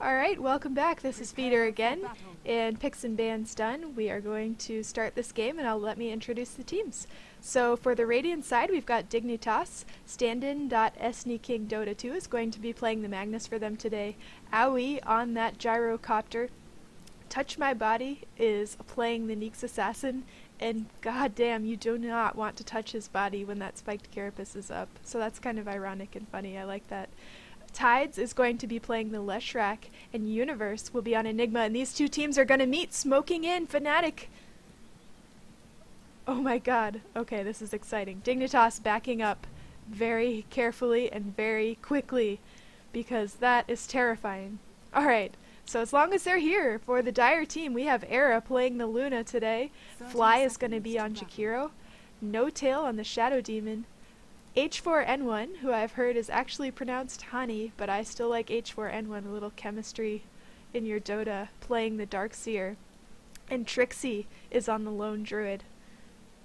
Alright, welcome back. This is Feeder again, and Picks and Bans done. We are going to start this game, and let me introduce the teams. So for the Radiant side, we've got Dignitas. Stand-in.SNEKing Dota 2 is going to be playing the Magnus for them today. Aoi on that gyrocopter. Touch My Body is playing the Neeks Assassin, and goddamn, you do not want to touch his body when that spiked carapace is up. So that's kind of ironic and funny. I like that. Tides is going to be playing the Leshrac, and Universe will be on Enigma, and these two teams are going to meet smoking in Fnatic. Oh my god. Okay, this is exciting. Dignitas backing up very carefully and very quickly, because that is terrifying. Alright, so as long as they're here for the Dire team, we have Era playing the Luna today. Fly is going to be on Jakiro. No Tail on the Shadow Demon. H4N1, who I've heard is actually pronounced honey, but I still like H4N1, a little chemistry in your Dota, playing the Darkseer. And Trixie is on the Lone Druid.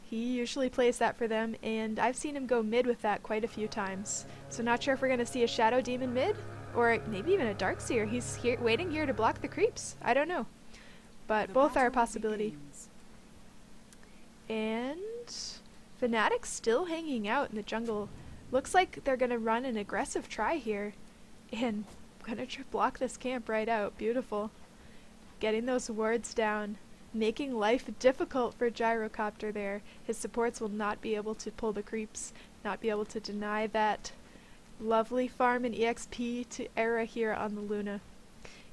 He usually plays that for them, and I've seen him go mid with that quite a few times. So not sure if we're going to see a Shadow Demon mid, or maybe even a Darkseer. He's here, waiting here to block the creeps. I don't know. But both are a possibility. And Fnatic's still hanging out in the jungle. Looks like they're gonna run an aggressive try here, and gonna block this camp right out. Beautiful. Getting those wards down, making life difficult for Gyrocopter there. His supports will not be able to pull the creeps, not be able to deny that lovely farm and EXP to Era here on the Luna.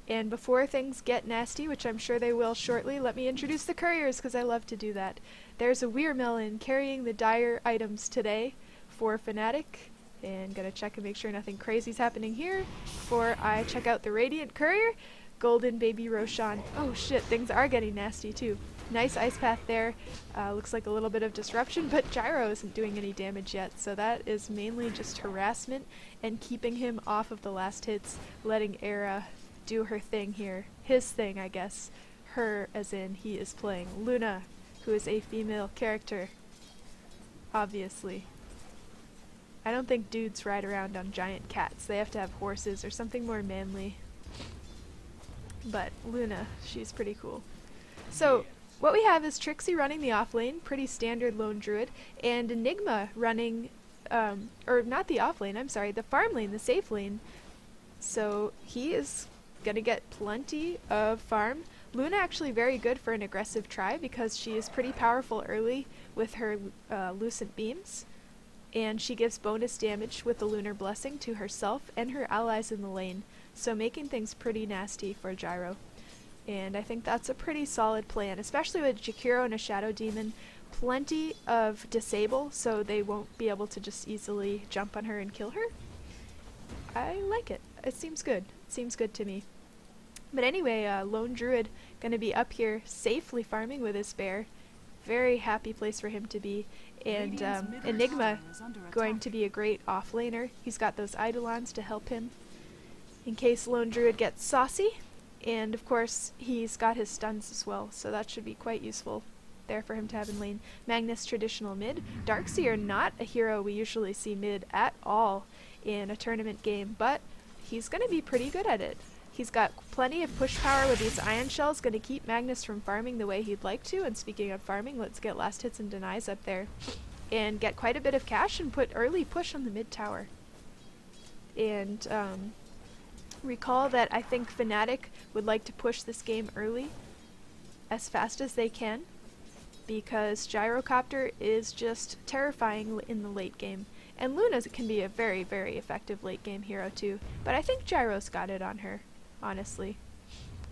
And before things get nasty, which I'm sure they will shortly, let me introduce the couriers, because I love to do that. There's a Weirmelon carrying the Dire items today for Fnatic, and gonna check and make sure nothing crazy's happening here before I check out the Radiant courier. Golden Baby Roshan. Oh shit, things are getting nasty too. Nice ice path there. Looks like a little bit of disruption, but Gyro isn't doing any damage yet, so that is mainly just harassment and keeping him off of the last hits, letting Era do her thing here. His thing, I guess. Her, as in he is playing Luna, who is a female character. Obviously. I don't think dudes ride around on giant cats. They have to have horses or something more manly. But Luna, she's pretty cool. So, what we have is Trixie running the off lane, pretty standard lone druid, and Enigma running, or not the off lane, I'm sorry, the farm lane, the safe lane. So, he is gonna get plenty of farm. Luna actually very good for an aggressive try because she is pretty powerful early with her lucent beams, and she gives bonus damage with the Lunar Blessing to herself and her allies in the lane, so making things pretty nasty for Gyro. And I think that's a pretty solid plan, especially with Jakiro and a Shadow Demon. Plenty of disable, so they won't be able to just easily jump on her and kill her. I like it. It seems good. It seems good to me. But anyway, Lone Druid gonna be up here safely farming with his bear. Very happy place for him to be. And Enigma going to be a great offlaner. He's got those Eidolons to help him in case Lone Druid gets saucy. And of course, he's got his stuns as well, so that should be quite useful there for him to have in lane. Magnus traditional mid. Darkseer not a hero we usually see mid at all in a tournament game, but he's gonna be pretty good at it. He's got plenty of push power with these ion shells, going to keep Magnus from farming the way he'd like to. And speaking of farming, let's get last hits and denies up there and get quite a bit of cash and put early push on the mid tower. And recall that I think Fnatic would like to push this game early as fast as they can, because Gyrocopter is just terrifying in the late game. And Luna can be a very, very effective late game hero too, but I think Gyro's got it on her. Honestly.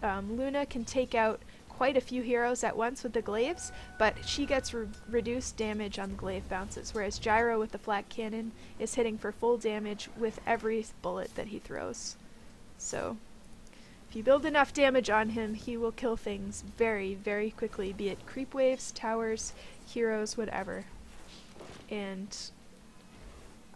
Luna can take out quite a few heroes at once with the glaives, but she gets reduced damage on the glaive bounces, whereas Gyro with the flak cannon is hitting for full damage with every bullet that he throws. So, if you build enough damage on him, he will kill things very, very quickly, be it creep waves, towers, heroes, whatever. And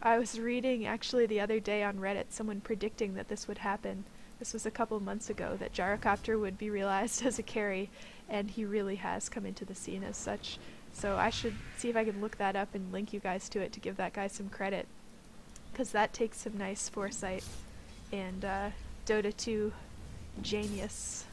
I was reading actually the other day on Reddit someone predicting that this would happen. This was a couple months ago, that Gyrocopter would be realized as a carry, and he really has come into the scene as such. So I should see if I can look that up and link you guys to it to give that guy some credit, because that takes some nice foresight. And Dota 2 Genius.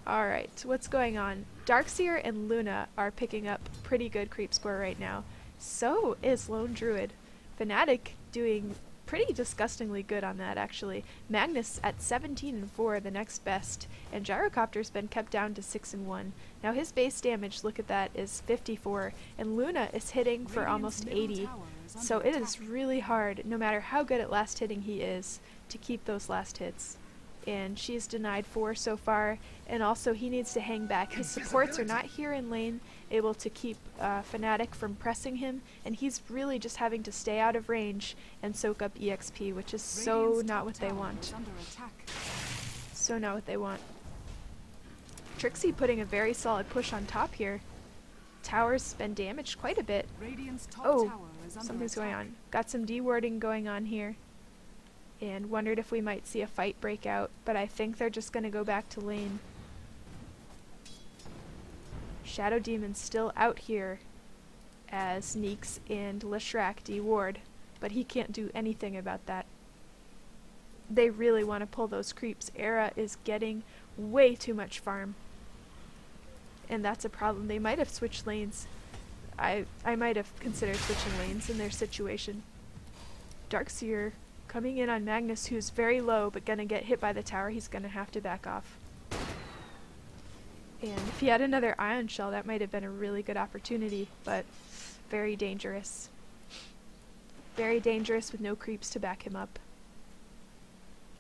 Alright, what's going on? Darkseer and Luna are picking up pretty good creep score right now. So is Lone Druid. Fnatic doing pretty disgustingly good on that, actually. Magnus at 17-4, the next best, and Gyrocopter's been kept down to 6-1. Now his base damage, look at that, is 54, and Luna is hitting for almost 80. So it is really hard, no matter how good at last hitting he is, to keep those last hits. And she's denied 4 so far, and also he needs to hang back. His supports are not here in lane, able to keep Fnatic from pressing him, and he's really just having to stay out of range and soak up EXP, which is so not what they want. So not what they want. Trixie putting a very solid push on top here. Tower's been damaged quite a bit. Oh, something's going on. Got some dewarding going on here. And wondered if we might see a fight break out, but I think they're just going to go back to lane. Shadow Demon's still out here as Neeks and Leshrac deward, but he can't do anything about that. They really want to pull those creeps. Era is getting way too much farm, and that's a problem. They might have switched lanes. I might have considered switching lanes in their situation. Darkseer coming in on Magnus, who's very low but gonna get hit by the tower. He's gonna have to back off. And if he had another Ion Shell, that might have been a really good opportunity, but very dangerous. Very dangerous with no creeps to back him up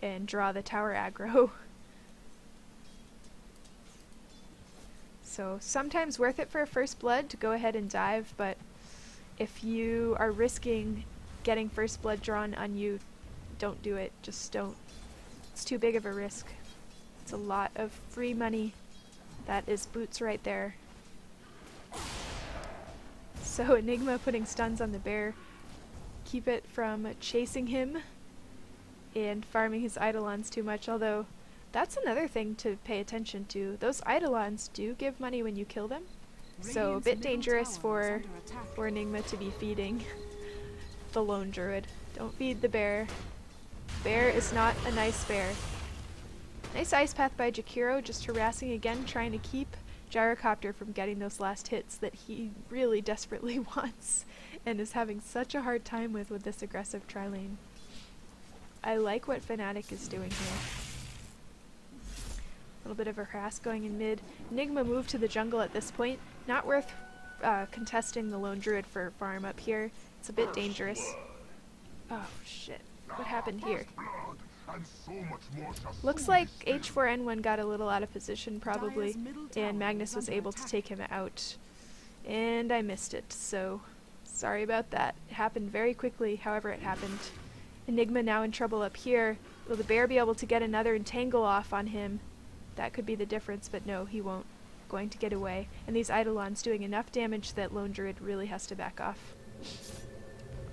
and draw the tower aggro. So sometimes worth it for a first blood to go ahead and dive, but if you are risking getting first blood drawn on you, don't do it. Just don't. It's too big of a risk. It's a lot of free money. That is boots right there. So Enigma putting stuns on the bear. Keep it from chasing him and farming his Eidolons too much, although that's another thing to pay attention to. Those Eidolons do give money when you kill them, so a bit dangerous for Enigma to be feeding the Lone Druid. Don't feed the bear. Bear is not a nice bear. Nice Ice Path by Jakiro, just harassing again, trying to keep Gyrocopter from getting those last hits that he really desperately wants and is having such a hard time with this aggressive tri-lane. I like what Fnatic is doing here. A little bit of a harass going in mid. Enigma moved to the jungle at this point. Not worth contesting the Lone Druid for farm up here. It's a bit dangerous. Oh shit. What happened here? Looks like H4N1 got a little out of position probably, and Magnus was able to take him out. And I missed it, so sorry about that. It happened very quickly, however it happened. Enigma now in trouble up here. Will the bear be able to get another entangle off on him? That could be the difference, but no, he won't. Going to get away. And these Eidolons doing enough damage that Lone Druid really has to back off.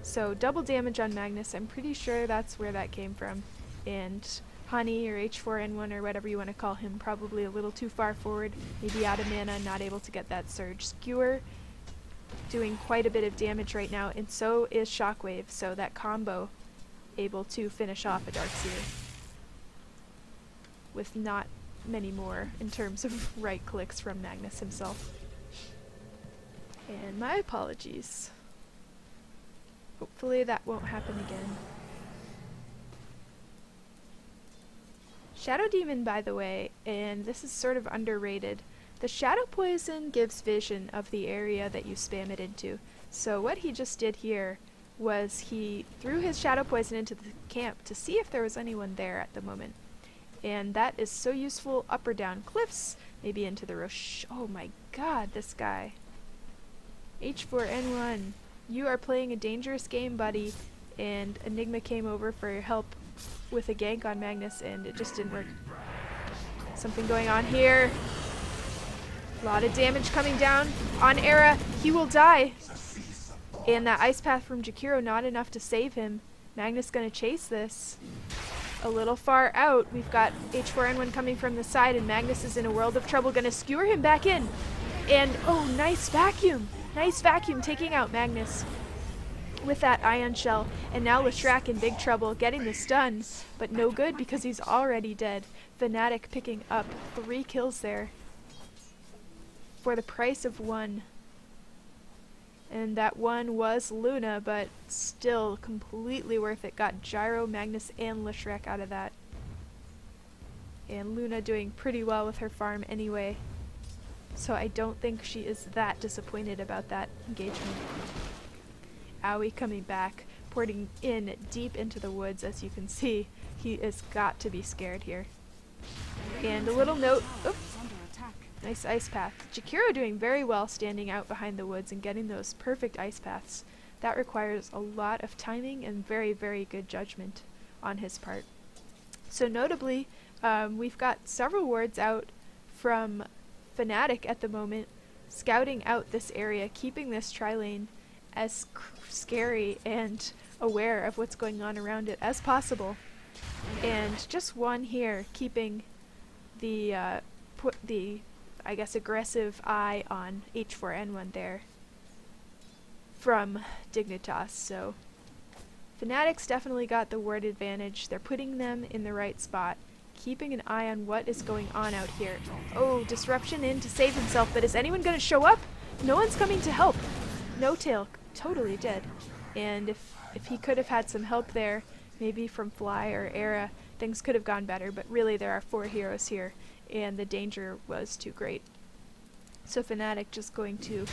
So double damage on Magnus, I'm pretty sure that's where that came from. And Honey, or H4N1, or whatever you want to call him, probably a little too far forward, maybe out of mana, not able to get that surge. Skewer doing quite a bit of damage right now, and so is Shockwave, so that combo able to finish off a Darkseer with not many more in terms of right clicks from Magnus himself. And my apologies. Hopefully that won't happen again. Shadow Demon, by the way, and this is sort of underrated, the Shadow Poison gives vision of the area that you spam it into. So what he just did here was he threw his Shadow Poison into the camp to see if there was anyone there at the moment. And that is so useful up or down cliffs, maybe into the Roche. Oh my god, this guy. H4N1, you are playing a dangerous game, buddy. And Enigma came over for help with a gank on Magnus, and it just didn't work. Something going on here. A lot of damage coming down on Era. He will die. And that Ice Path from Jakiro, not enough to save him. Magnus gonna chase this. A little far out. We've got H4N1 coming from the side, and Magnus is in a world of trouble. Gonna skewer him back in. And, oh, nice vacuum. Nice vacuum taking out Magnus. with that Ion Shell, and now Leshrac in big trouble, getting the stun, but no good because he's already dead. Fnatic picking up 3 kills there for the price of 1. And that one was Luna, but still completely worth it. Got Gyro, Magnus, and Leshrac out of that. And Luna doing pretty well with her farm anyway, so I don't think she is that disappointed about that engagement. Owie coming back, porting in deep into the woods, as you can see. He has got to be scared here. And a little note, oops, nice ice path. Jakiro doing very well standing out behind the woods and getting those perfect ice paths. That requires a lot of timing and very, very good judgment on his part. So notably, we've got several wards out from Fnatic at the moment, scouting out this area, keeping this tri-lane as scary and aware of what's going on around it as possible. And just one here, keeping the, I guess, aggressive eye on H4N1 there from Dignitas. So Fnatic's definitely got the ward advantage. They're putting them in the right spot, keeping an eye on what is going on out here. Oh, disruption in to save himself, but is anyone going to show up? No one's coming to help. No-Tail totally dead. And if he could have had some help there, maybe from Fly or Era, things could have gone better, but really there are 4 heroes here, and the danger was too great. So Fnatic just going to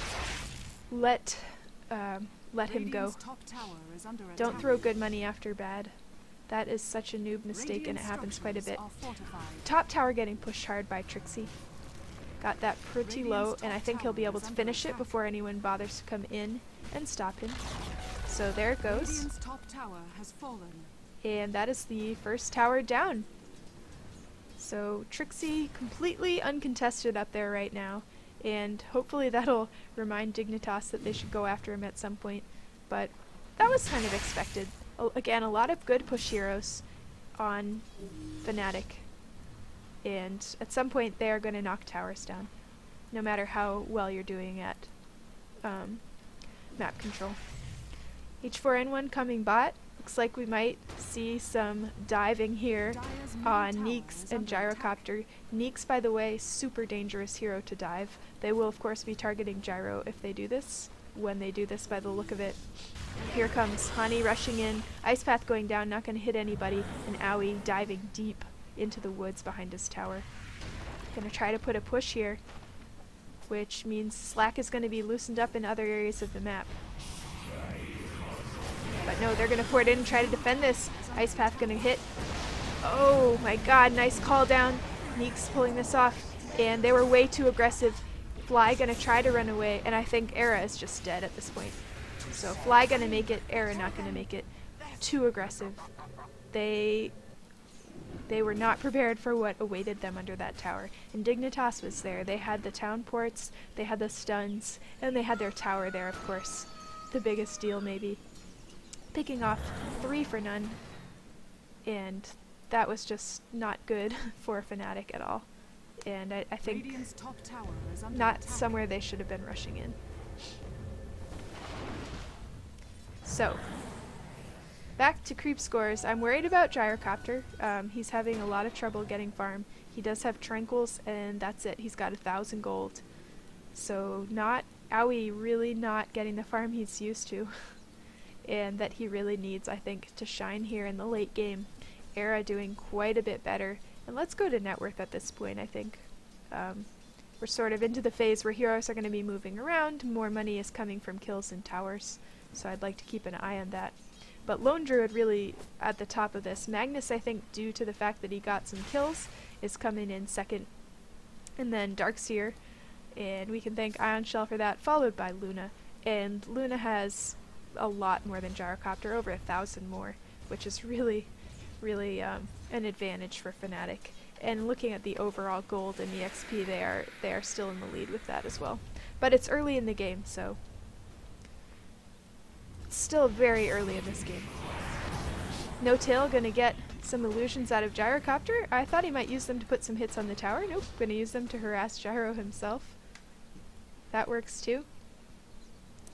let him go. Don't throw good money after bad. That is such a noob mistake, and it happens quite a bit. Top tower getting pushed hard by Trixie. Got that pretty low, and I think he'll be able to finish it before anyone bothers to come in and stop him. So there it goes. And that is the first tower down. So Trixie completely uncontested up there right now, and hopefully that'll remind Dignitas that they should go after him at some point. But that was kind of expected. Again, a lot of good push heroes on Fnatic, and at some point they are going to knock towers down, no matter how well you're doing at map control. H4N1 coming bot. Looks like we might see some diving here on Neeks and Gyrocopter. Neeks, by the way, super dangerous hero to dive. They will of course be targeting Gyro if they do this, when they do this by the look of it. Here comes Hani rushing in, Ice Path going down, not going to hit anybody, and Owie diving deep into the woods behind his tower. Gonna try to put a push here, which means Slack is going to be loosened up in other areas of the map. But no, they're going to pour it in and try to defend this. Ice Path going to hit. Oh my god, nice call down. Neeks pulling this off, and they were way too aggressive. Fly going to try to run away, and I think Era is just dead at this point. So Fly going to make it, Era not going to make it. Too aggressive. They were not prepared for what awaited them under that tower. And Dignitas was there. They had the town ports, they had the stuns, and they had their tower there, of course. The biggest deal, maybe. Picking off 3 for none. And that was just not good for Fnatic at all. And I think not somewhere they should have been rushing in. So, back to creep scores. I'm worried about Gyrocopter. He's having a lot of trouble getting farm. He does have Tranquils, and that's it. He's got 1,000 gold. So Owie really not getting the farm he's used to. And that he really needs, I think, to shine here in the late game. Era doing quite a bit better. And let's go to net worth at this point, I think. We're sort of into the phase where heroes are going to be moving around. More money is coming from kills and towers. So I'd like to keep an eye on that. But Lone Druid really at the top of this. Magnus, I think, due to the fact that he got some kills, is coming in second. And then Darkseer, and we can thank Ion Shell for that, followed by Luna. And Luna has a lot more than Gyrocopter, over 1,000 more, which is really, really an advantage for Fnatic. And looking at the overall gold and the XP, they are still in the lead with that as well. But it's early in the game, so still very early in this game. No-Tail gonna get some illusions out of Gyrocopter. I thought he might use them to put some hits on the tower. Nope, gonna use them to harass Gyro himself. That works too.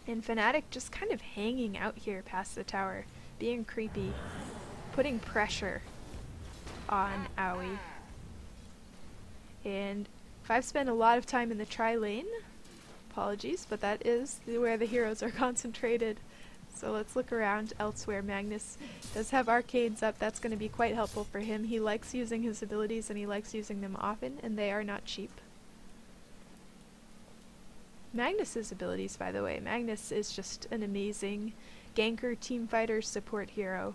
And Fnatic just kind of hanging out here past the tower, being creepy, putting pressure on Owie. And if I've spent a lot of time in the tri lane, apologies, but that is where the heroes are concentrated. So let's look around elsewhere. Magnus does have arcades up. That's going to be quite helpful for him. He likes using his abilities and he likes using them often, and they are not cheap. Magnus's abilities, by the way. Magnus is just an amazing ganker, team fighter, support hero.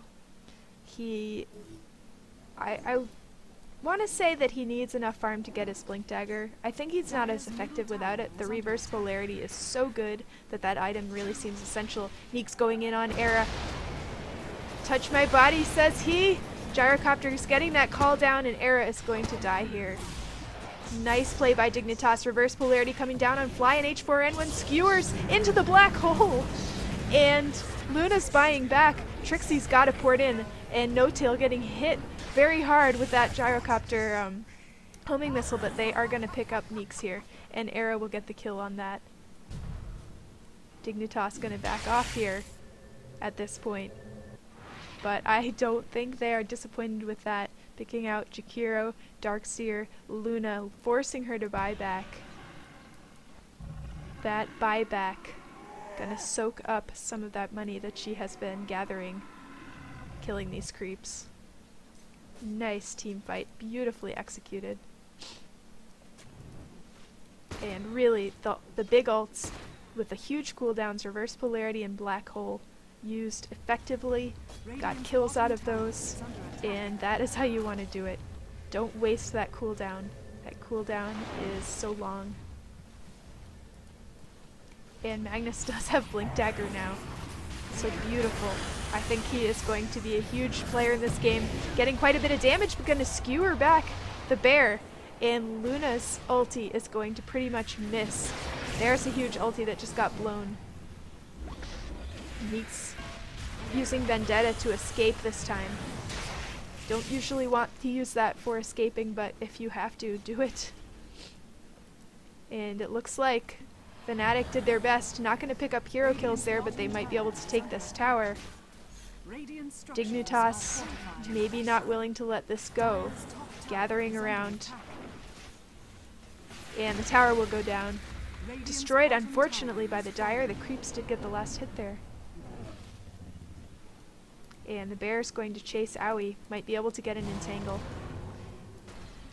I want to say that he needs enough farm to get his Blink Dagger. I think he's not as effective without it. The reverse polarity is so good that that item really seems essential. Neek's going in on Era. Touch my body, says he. Gyrocopter's getting that call down, and Era is going to die here. Nice play by Dignitas. Reverse polarity coming down on Fly, and H4N1 skewers into the black hole. And Luna's buying back. Trixie's got to port in, and No Tail getting hit very hard with that gyrocopter homing missile, but they are going to pick up Neeks here, and Era will get the kill on that. Dignitas going to back off here at this point, but I don't think they are disappointed with that. Picking out Jakiro, Darkseer, Luna, forcing her to buy back. That buyback gonna soak up some of that money that she has been gathering, killing these creeps. Nice team fight, beautifully executed. And really, the big ults with the huge cooldowns, reverse polarity and black hole, used effectively, got kills out of those, and that is how you want to do it. Don't waste that cooldown. That cooldown is so long. And Magnus does have Blink Dagger now. So beautiful. I think he is going to be a huge player in this game, getting quite a bit of damage, but going to skewer back the bear. And Luna's ulti is going to pretty much miss. There's a huge ulti that just got blown. Neeks using Vendetta to escape this time. Don't usually want to use that for escaping, but if you have to, do it. And it looks like Fnatic did their best. Not going to pick up hero kills there, but they might be able to take this tower. Dignitas maybe not willing to let this go. Gathering around. And the tower will go down. Destroyed, unfortunately, by the Dire. The creeps did get the last hit there. And the bear's going to chase Owie. Might be able to get an entangle.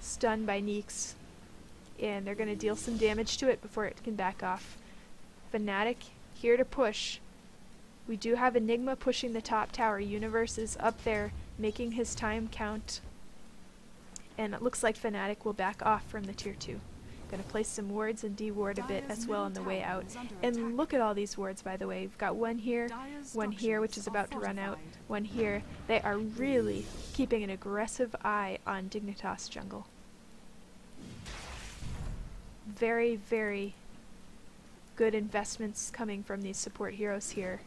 Stunned by Neeks. And they're going to deal some damage to it before it can back off. Fnatic here to push. We do have Enigma pushing the top tower. Universe is up there, making his time count. And it looks like Fnatic will back off from the tier 2. Gonna place some wards and de-ward a bit as well on the way out. And look at all these wards, by the way. We've got one here, which is about to run out, one here. They are really keeping an aggressive eye on Dignitas jungle. Very, very good investments coming from these support heroes here.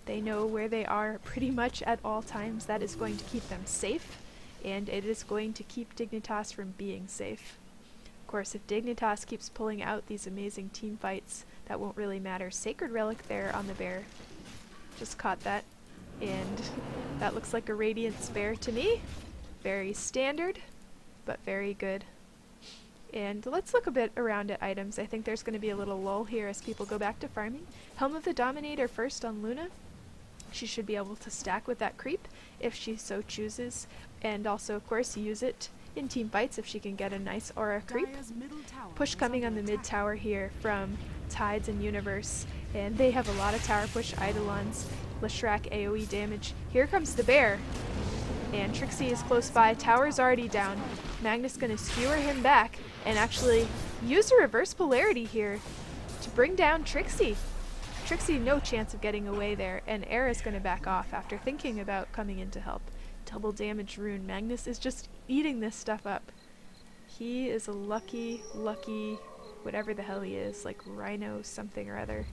They know where they are pretty much at all times. That is going to keep them safe, and it is going to keep Dignitas from being safe. Of course, if Dignitas keeps pulling out these amazing team fights, that won't really matter. Sacred Relic there on the bear. Just caught that. And that looks like a Radiance bear to me. Very standard, but very good. And let's look a bit around at items. I think there's going to be a little lull here as people go back to farming. Helm of the Dominator first on Luna. She should be able to stack with that creep if she so chooses. And also, of course, use it in team fights if she can get a nice aura creep. Push coming on the mid tower here from Tides and Universe, and they have a lot of tower push Eidolons. Leshrac AoE damage. Here comes the bear, and Trixie is close by. Tower's already down. Magnus gonna skewer him back and actually use a reverse polarity here to bring down Trixie. Trixie no chance of getting away there, and Era's gonna back off after thinking about coming in to help. Double damage rune. Magnus is just eating this stuff up. He is a lucky, whatever the hell he is, like Rhino something or other.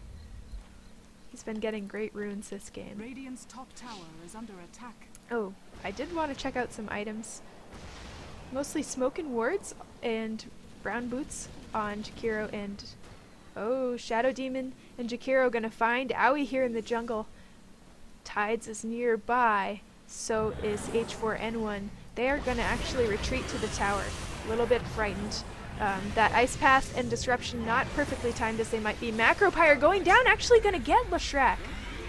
He's been getting great runes this game. Radiant's top tower is under attack. Oh, I did want to check out some items. Mostly smoke and wards and brown boots on Jakiro and Oh, Shadow Demon and Jakiro gonna find Owie here in the jungle. Tides is nearby, so is H4N1. They are gonna actually retreat to the tower. A little bit frightened. That Ice Path and Disruption not perfectly timed as they might be. Macropyre going down, actually gonna get Leshrac.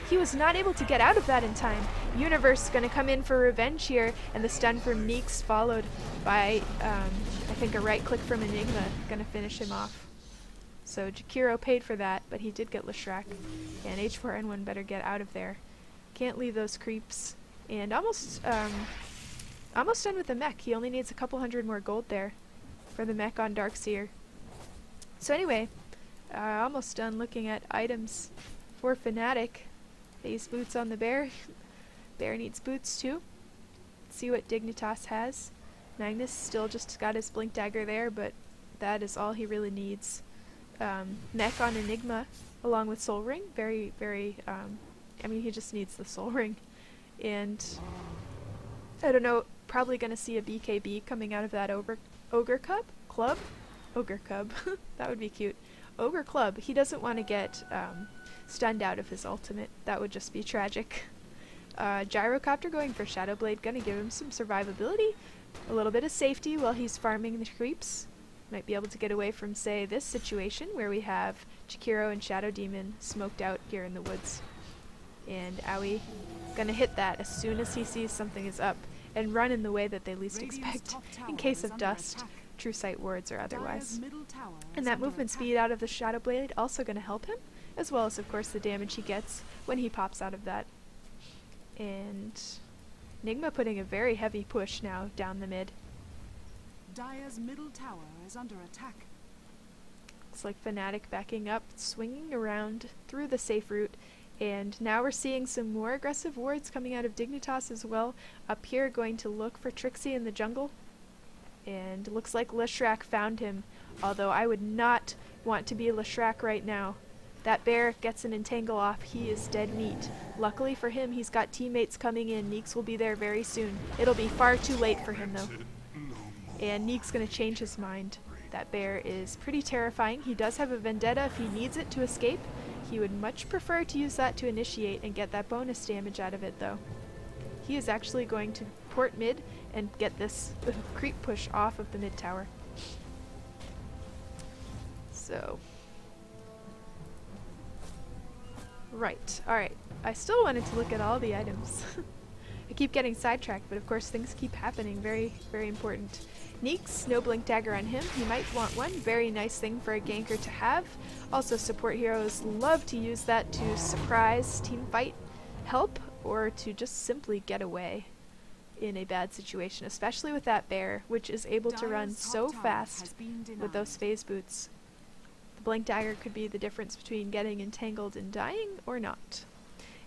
He was not able to get out of that in time. Universe gonna come in for revenge here, and the stun from Neeks followed by, I think, a right click from Enigma gonna finish him off. So Jakiro paid for that, but he did get Leshrac, and H4N1 better get out of there. Can't leave those creeps, and almost done with the mech. He only needs a couple hundred more gold there for the mech on Darkseer. So anyway, almost done looking at items for Fnatic. Base boots on the bear. Bear needs boots too. Let's see what Dignitas has. Magnus still just got his blink dagger there, but that is all he really needs. Mech on Enigma along with Soul Ring. Very, very, I mean, he just needs the Soul Ring. And I don't know, probably gonna see a BKB coming out of that Ogre Club? Ogre Cub. That would be cute. Ogre Club. He doesn't want to get stunned out of his ultimate. That would just be tragic. Gyrocopter going for Shadow Blade, gonna give him some survivability, a little bit of safety while he's farming the creeps. Might be able to get away from, say, this situation where we have Jakiro and Shadow Demon smoked out here in the woods. And Owie gonna hit that as soon as he sees something is up and run in the way that they least expect in case of dust, true sight wards or otherwise. And that movement speed out of the Shadow Blade also gonna help him, as well as of course the damage he gets when he pops out of that. And Enigma putting a very heavy push now down the mid. Dire's middle tower is under attack. Looks like Fnatic backing up, swinging around through the safe route, and now we're seeing some more aggressive wards coming out of Dignitas as well. Up here going to look for Trixie in the jungle, and looks like Leshrac found him, although I would not want to be Leshrac right now. That bear gets an entangle off, he is dead meat. Luckily for him, he's got teammates coming in. Neeks will be there very soon. It'll be far too late for him though. And Neek's gonna change his mind. That bear is pretty terrifying. He does have a vendetta if he needs it to escape. He would much prefer to use that to initiate and get that bonus damage out of it though. He is actually going to port mid and get this creep push off of the mid tower. So... Right, alright. I still wanted to look at all the items. I keep getting sidetracked, but of course things keep happening. Very, very important. Neeks, no blink dagger on him. He might want one. Very nice thing for a ganker to have. Also, support heroes love to use that to surprise team fight help or to just simply get away in a bad situation, especially with that bear, which is able to run so fast with those phase boots. The blink dagger could be the difference between getting entangled and dying or not.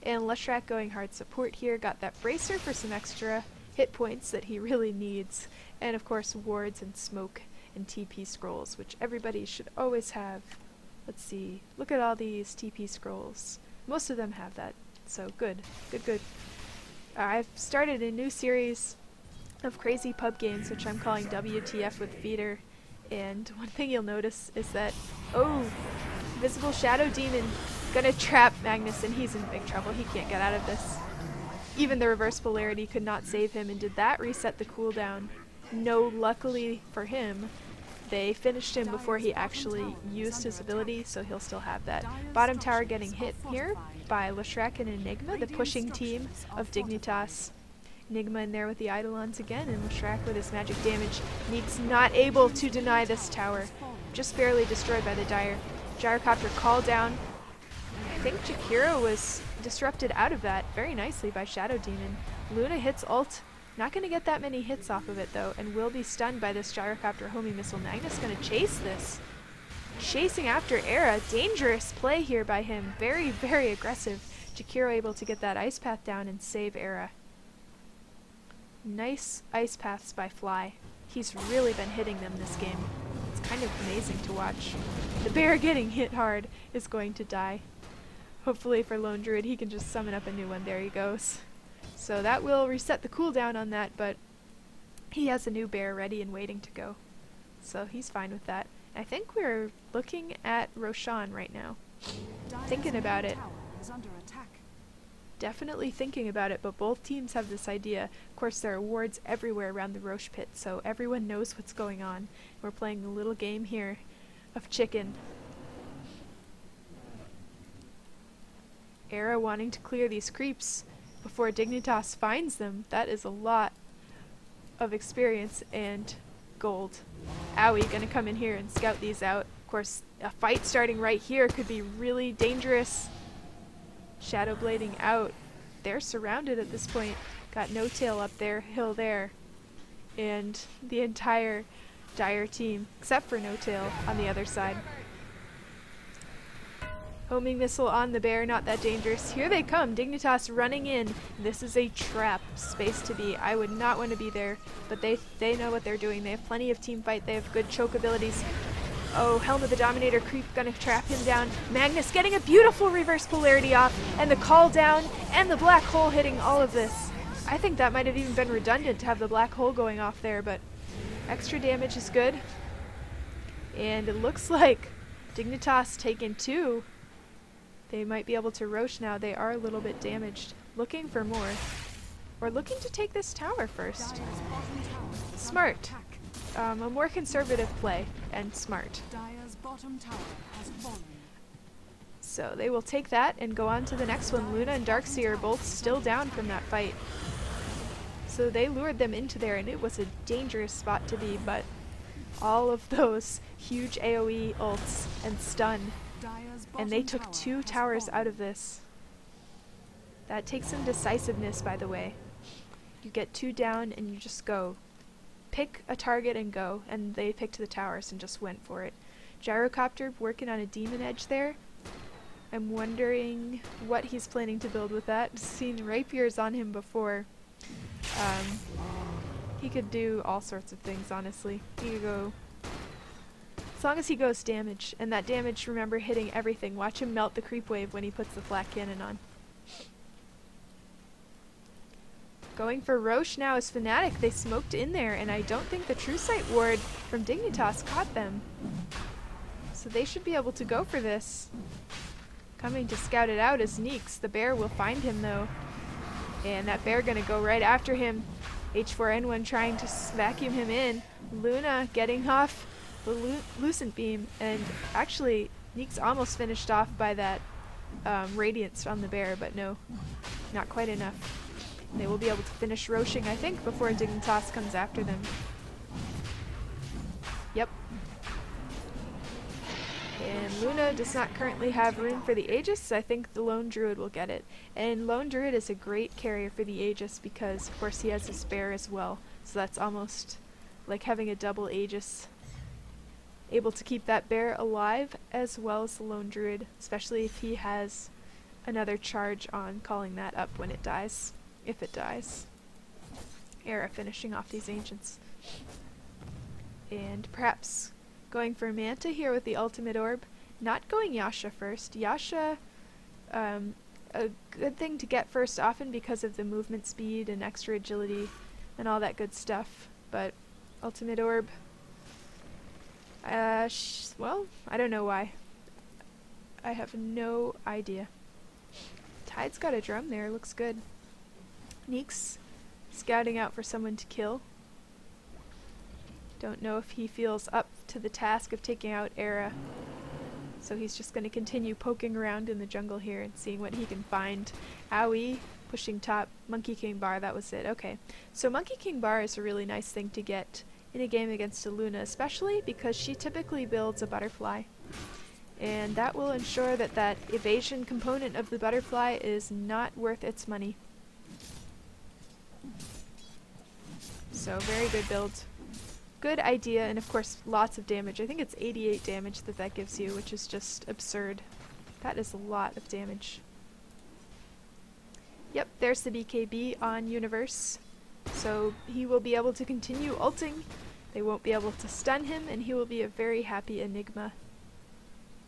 And Leshrac going hard support here, got that bracer for some extra hit points that he really needs. And of course wards and smoke and TP scrolls, which everybody should always have. Let's see, look at all these TP scrolls. Most of them have that, so good, good, good. I've started a new series of crazy pub games, which I'm calling WTF with Feeder. And one thing you'll notice is that, oh, Visible Shadow Demon gonna trap Magnus, and he's in big trouble. He can't get out of this. Even the reverse polarity could not save him, and did that reset the cooldown? No, luckily for him, they finished him before he actually used his ability, so he'll still have that. Bottom tower getting hit here by Leshrac and Enigma, the pushing team of Dignitas. Enigma in there with the Eidolons again, and Leshrac with his magic damage. Neeks not able to deny this tower. Just barely destroyed by the Dire. Gyrocopter call down. I think Jakiro was disrupted out of that very nicely by Shadow Demon. Luna hits ult. Not going to get that many hits off of it though, and will be stunned by this Gyrocopter homing missile. Magnus going to chase this. Chasing after Era. Dangerous play here by him. Very, very aggressive. Jakiro able to get that ice path down and save Era. Nice ice paths by Fly. He's really been hitting them this game. It's kind of amazing to watch. The bear getting hit hard is going to die. Hopefully for Lone Druid he can just summon up a new one. There he goes. So that will reset the cooldown on that, but he has a new bear ready and waiting to go. So he's fine with that. I think we're looking at Roshan right now. Dire's Thinking about middle it. tower is under attack. Definitely thinking about it, but both teams have this idea. Of course, there are wards everywhere around the Roche pit, so everyone knows what's going on. We're playing a little game here of chicken. Era wanting to clear these creeps before Dignitas finds them. That is a lot of experience and gold. Owie gonna come in here and scout these out. Of course, a fight starting right here could be really dangerous. Shadow blading out. They're surrounded at this point. Got No Tail up there, Hill there, and the entire Dire team, except for No Tail on the other side. Homing missile on the bear, not that dangerous. Here they come, Dignitas running in. This is a trap space to be. I would not want to be there, but they know what they're doing. They have plenty of team fight. They have good choke abilities. Oh, Helm of the Dominator creep gonna trap him down. Magnus getting a beautiful reverse polarity off, and the call down, and the black hole hitting all of this. I think that might have even been redundant to have the black hole going off there, but extra damage is good. And it looks like Dignitas taken 2. They might be able to Roche now. They are a little bit damaged. Looking for more. Or looking to take this tower first. Dire's bottom tower is Smart. under attack. A more conservative play, and smart. Dire's bottom tower has fallen. So they will take that and go on to the next one. Luna and Darkseer are both still down from that fight. So they lured them into there, and it was a dangerous spot to be, but all of those huge AoE ults and stun, Dire's and they bottom took tower 2 has towers fallen. out of this. That takes some decisiveness, by the way. You get 2 down and you just go. Pick a target and go, and they picked the towers and just went for it. Gyrocopter working on a demon edge there. I'm wondering what he's planning to build with that. Seen rapiers on him before. He could do all sorts of things, honestly. He could go, as long as he goes damage, and that damage, remember, hitting everything. Watch him melt the creep wave when he puts the flak cannon on. Going for Roche now is Fnatic. They smoked in there, and I don't think the True Sight ward from Dignitas caught them. So they should be able to go for this. Coming to scout it out is Neeks. The bear will find him, though. And that bear gonna go right after him. H4N1 trying to vacuum him in. Luna getting off the Lucent Beam. And actually, Neeks almost finished off by that Radiance on the bear, but no, not quite enough. They will be able to finish Roshing, I think, before Dignitas comes after them. Yep. And Luna does not currently have room for the Aegis, so I think the Lone Druid will get it. And Lone Druid is a great carrier for the Aegis because, of course, he has his bear as well. So that's almost like having a double Aegis. Able to keep that bear alive as well as the Lone Druid, especially if he has another charge on calling that up when it dies. If it dies. Era finishing off these ancients. And perhaps going for Manta here with the ultimate orb. Not going Yasha first. Yasha, a good thing to get first often because of the movement speed and extra agility and all that good stuff. But ultimate orb, well, I don't know why. I have no idea. Tide's got a drum there, looks good. Neeks scouting out for someone to kill. Don't know if he feels up to the task of taking out Era. So he's just going to continue poking around in the jungle here and seeing what he can find. Owie pushing top. Monkey King Bar, that was it. Okay. So Monkey King Bar is a really nice thing to get in a game against a Luna, especially because she typically builds a butterfly. And that will ensure that that evasion component of the butterfly is not worth its money. So very good build. Good idea, and of course lots of damage. I think it's 88 damage that gives you, which is just absurd. That is a lot of damage. Yep, there's the BKB on Universe. So he will be able to continue ulting. They won't be able to stun him, and he will be a very happy Enigma.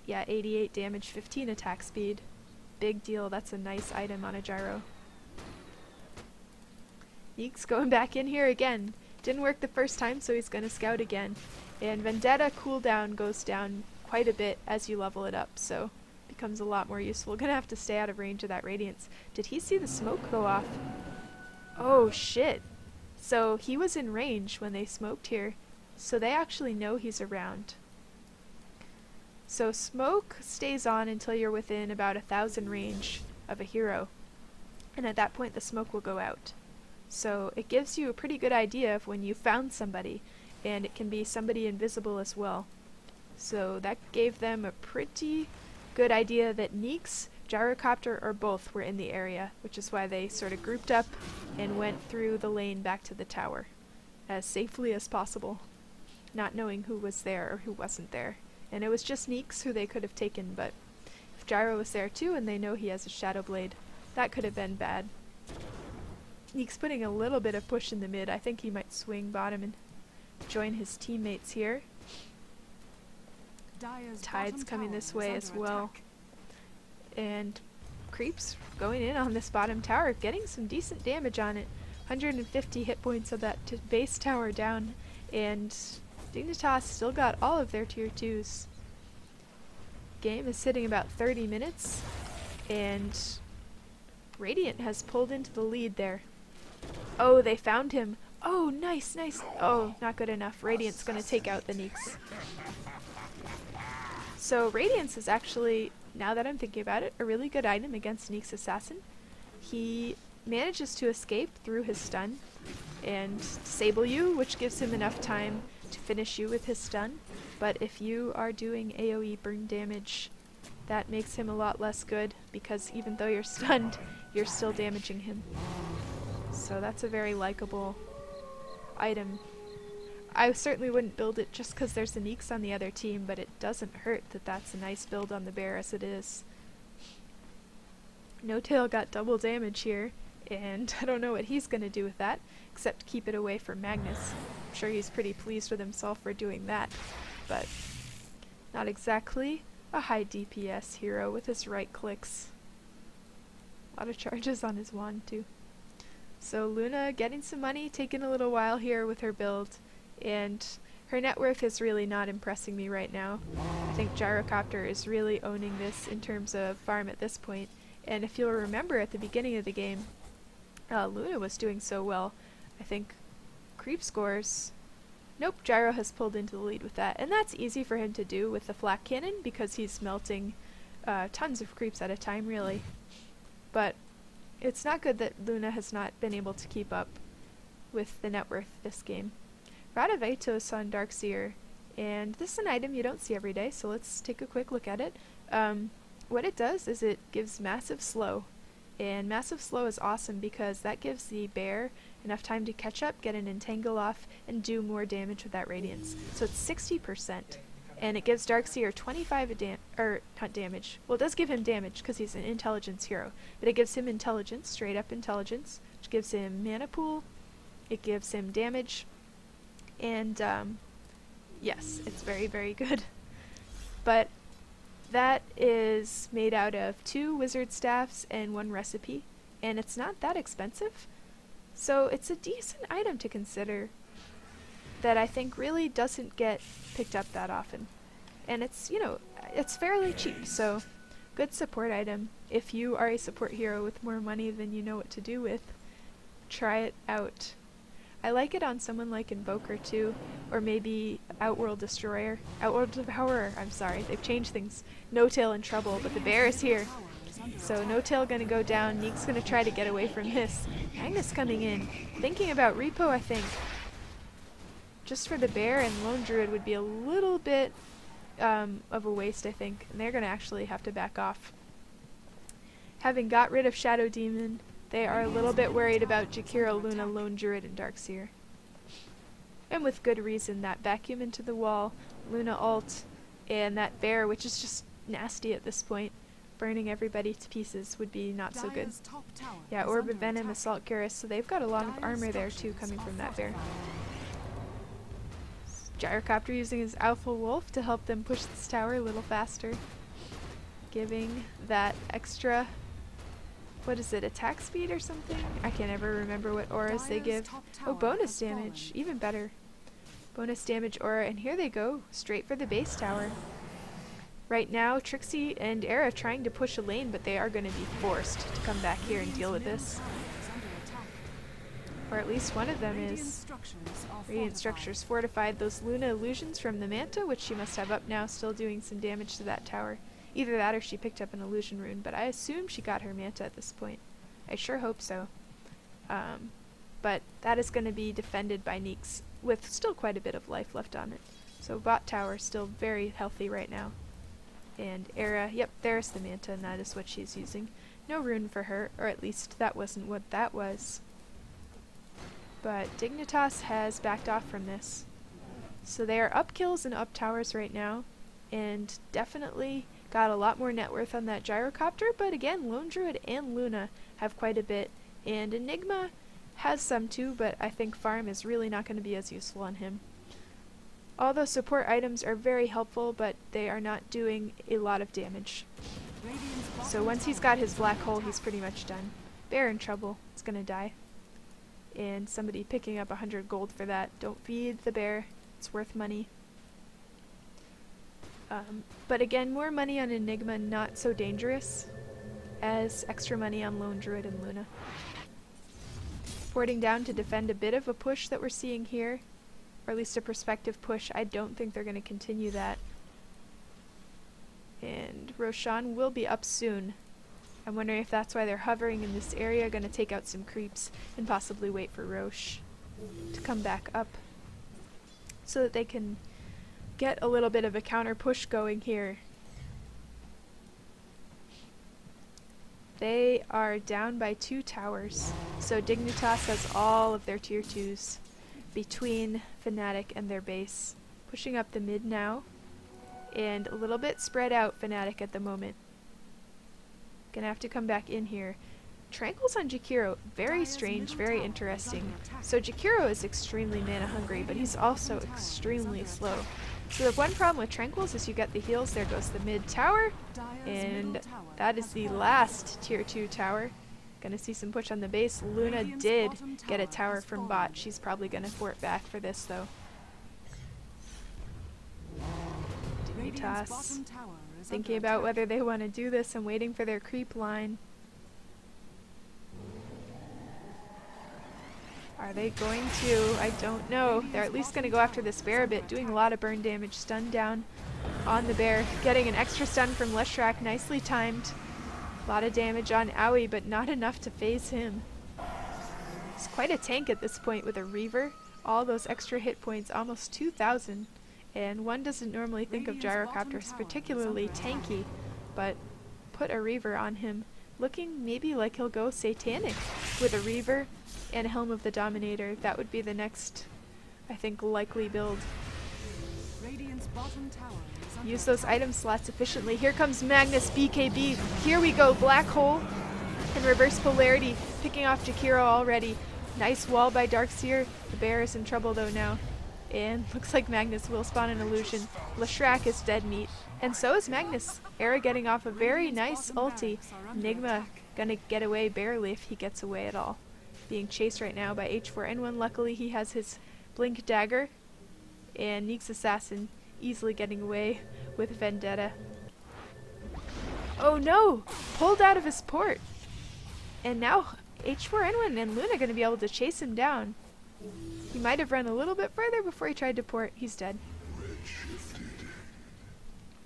Yeah, 88 damage, 15 attack speed. Big deal, that's a nice item on a gyro. Neeks going back in here again. Didn't work the first time, so he's going to scout again. And Vendetta cooldown goes down quite a bit as you level it up, so becomes a lot more useful. Gonna have to stay out of range of that Radiance. Did he see the smoke go off? Oh shit. So he was in range when they smoked here, so they actually know he's around. So smoke stays on until you're within about 1,000 range of a hero, and at that point the smoke will go out. So it gives you a pretty good idea of when you found somebody, and it can be somebody invisible as well. So that gave them a pretty good idea that Neeks, Gyrocopter, or both were in the area, which is why they sort of grouped up and went through the lane back to the tower as safely as possible, not knowing who was there or who wasn't there. And it was just Neeks who they could have taken, but if Gyro was there too and they know he has a Shadow Blade, that could have been bad. Neeks putting a little bit of push in the mid. I think he might swing bottom and join his teammates here. Tide's coming this way as well. And Creeps going in on this bottom tower, getting some decent damage on it. 150 hit points of that base tower down, and Dignitas still got all of their tier 2s. Game is sitting about 30 minutes, and Radiant has pulled into the lead there. Oh, they found him. Oh, nice, nice. Oh, not good enough. Radiant's gonna take out the Neeks. So Radiance is actually, now that I'm thinking about it, a really good item against Neeks Assassin. He manages to escape through his stun and disable you, which gives him enough time to finish you with his stun. But if you are doing AoE burn damage, that makes him a lot less good, because even though you're stunned, you're still damaging him. So that's a very likable item. I certainly wouldn't build it just because there's a Neeks on the other team, but it doesn't hurt that that's a nice build on the bear as it is. No Tail got double damage here, and I don't know what he's going to do with that, except keep it away from Magnus. I'm sure he's pretty pleased with himself for doing that, but not exactly a high DPS hero with his right clicks. A lot of charges on his wand too. So Luna getting some money, taking a little while here with her build, and her net worth is really not impressing me right now. I think Gyrocopter is really owning this in terms of farm at this point, and if you'll remember at the beginning of the game, Luna was doing so well. I think creep scores... Nope, Gyro has pulled into the lead with that, and that's easy for him to do with the flak cannon because he's melting tons of creeps at a time, really. But it's not good that Luna has not been able to keep up with the net worth this game. Radavetos on Darkseer, and this is an item you don't see every day, so let's take a quick look at it. What it does is it gives massive slow, and massive slow is awesome because that gives the bear enough time to catch up, get an entangle off, and do more damage with that radiance. So it's 60%, and it gives Darkseer 25 damage. Well, it does give him damage because he's an intelligence hero, but it gives him intelligence, straight up intelligence, which gives him mana pool, it gives him damage, and yes, it's very, very good. But that is made out of 2 wizard staffs and 1 recipe, and it's not that expensive. So it's a decent item to consider that I think really doesn't get picked up that often. And it's, you know, it's fairly cheap, so good support item. If you are a support hero with more money than you know what to do with, try it out. I like it on someone like Invoker too, or maybe Outworld Destroyer. Outworld Devourer, I'm sorry, they've changed things. No Tail in trouble, but the bear is here. So No Tail gonna go down, Neek's gonna try to get away from this. Magnus coming in, thinking about repo I think. Just for the bear and Lone Druid would be a little bit of a waste I think, and they're gonna actually have to back off. Having got rid of Shadow Demon, they are a little bit worried about Jakiro, Luna, Lone Druid, and Darkseer. And with good reason, that vacuum into the wall, Luna ult, and that bear, which is just nasty at this point, burning everybody to pieces would be not so good. Yeah, Orb of Venom, Assault Garrus, so they've got a lot of armor there too coming from that bear. Gyrocopter using his Alpha Wolf to help them push this tower a little faster, giving that extra what is it, attack speed or something? I can't ever remember what auras they give. Oh, bonus damage, even better. Bonus damage aura, and here they go, straight for the base tower. Right now, Trixie and Era trying to push a lane, but they are going to be forced to come back here and deal with this. Or at least one of them is. Radiant Structures fortified. Those Luna illusions from the Manta, which she must have up now, still doing some damage to that tower. Either that or she picked up an illusion rune, but I assume she got her Manta at this point. I sure hope so. But that is going to be defended by Neeks with still quite a bit of life left on it. So bot tower still very healthy right now. And Era, yep, there's the Manta, and that is what she's using. No rune for her, or at least that wasn't what that was. But Dignitas has backed off from this. So they are up kills and up towers right now, and definitely got a lot more net worth on that gyrocopter, but again, Lone Druid and Luna have quite a bit, and Enigma has some too, but I think farm is really not going to be as useful on him. All those support items are very helpful, but they are not doing a lot of damage. So once he's got his black hole, he's pretty much done. Bear in trouble. It's going to die. And somebody picking up 100 gold for that. Don't feed the bear. It's worth money. But again, more money on Enigma, not so dangerous as extra money on Lone Druid and Luna. Porting down to defend a bit of a push that we're seeing here, or at least a prospective push. I don't think they're going to continue that. And Roshan will be up soon. I'm wondering if that's why they're hovering in this area, going to take out some creeps and possibly wait for Roche to come back up so that they can get a little bit of a counter push going here. They are down by 2 towers, so Dignitas has all of their tier 2s between Fnatic and their base. Pushing up the mid now, and a little bit spread out Fnatic at the moment. Gonna have to come back in here. Tranquil's on Jakiro, very strange, very interesting. So Jakiro is extremely mana hungry, but he's also extremely slow. So the one problem with Tranquils is you get the heals, there goes the mid tower, and that is the last tier 2 tower. Gonna see some push on the base. Luna did get a tower from bot. She's probably gonna fort back for this though. Dignitas thinking about whether they want to do this and waiting for their creep line. Are they going to? I don't know. They're at least going to go after this bear a bit, doing a lot of burn damage. Stun down on the bear. Getting an extra stun from Leshrac, nicely timed. A lot of damage on Owie, but not enough to phase him. He's quite a tank at this point with a Reaver. All those extra hit points, almost 2,000. And one doesn't normally think of gyrocopters particularly tanky, but put a Reaver on him. Looking maybe like he'll go Satanic with a Reaver and a Helm of the Dominator. That would be the next, I think, likely build. Use those item slots efficiently. Here comes Magnus BKB. Here we go, Black Hole and Reverse Polarity picking off Jakiro already. Nice wall by Darkseer. The bear is in trouble though now. And looks like Magnus will spawn an illusion. Leshrac is dead meat. And so is Magnus. Era getting off a very nice ulti. Enigma gonna get away barely if he gets away at all. Being chased right now by H4N1. Luckily he has his Blink Dagger. And Neek's Assassin easily getting away with Vendetta. Oh no! Pulled out of his port. And now H4N1 and Luna gonna be able to chase him down. He might have run a little bit further before he tried to port. He's dead.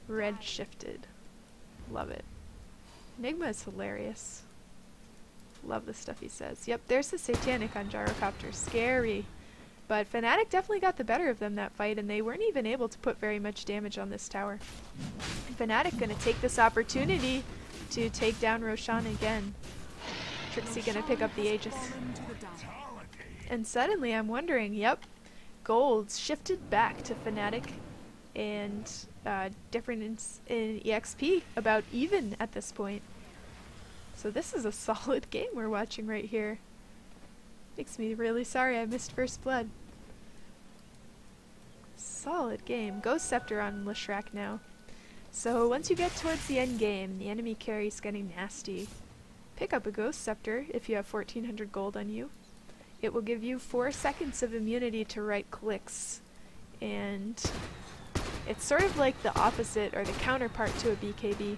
Red shifted. Love it. Enigma is hilarious. Love the stuff he says. Yep, there's the Satanic on Gyrocopter. Scary. But Fnatic definitely got the better of them that fight, and they weren't even able to put very much damage on this tower. And Fnatic gonna take this opportunity to take down Roshan again. Trixie gonna pick up the Aegis. And suddenly I'm wondering, yep, gold's shifted back to Fnatic, and difference in EXP about even at this point. So this is a solid game we're watching right here. Makes me really sorry I missed First Blood. Solid game. Ghost Scepter on Leshrac now. So once you get towards the end game, the enemy carry's getting nasty. pick up a Ghost Scepter if you have 1400 gold on you. It will give you 4 seconds of immunity to right clicks, and it's sort of like the opposite or the counterpart to a BKB.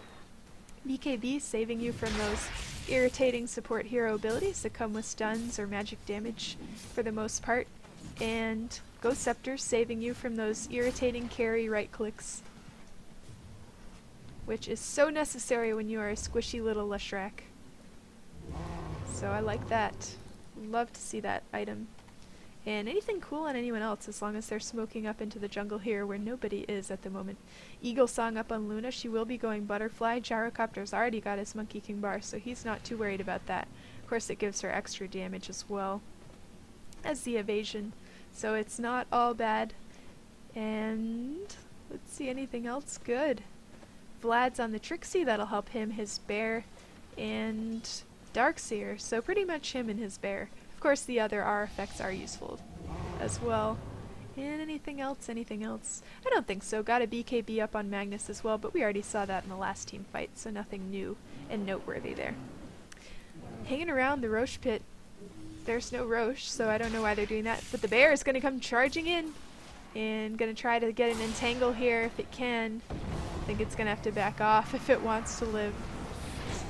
BKB saving you from those irritating support hero abilities that come with stuns or magic damage for the most part, and Ghost Scepter saving you from those irritating carry right clicks, which is so necessary when you are a squishy little Leshrac. So I like that. Love to see that item. And anything cool on anyone else as long as they're smoking up into the jungle here where nobody is at the moment. Eagle Song up on Luna. She will be going Butterfly. Gyrocopter's already got his Monkey King bar, so he's not too worried about that. Of course it gives her extra damage as well as the evasion, so it's not all bad. And let's see, anything else good. Vlad's on the Trixie, that'll help him, his bear, and Darkseer, so pretty much him and his bear. Of course the other R effects are useful as well. And anything else? Anything else? I don't think so. Got a BKB up on Magnus as well, but we already saw that in the last team fight, so nothing new and noteworthy there. Hanging around the Roche pit. There's no Roche, so I don't know why they're doing that, but the bear is going to come charging in and going to try to get an entangle here if it can. I think it's going to have to back off if it wants to live.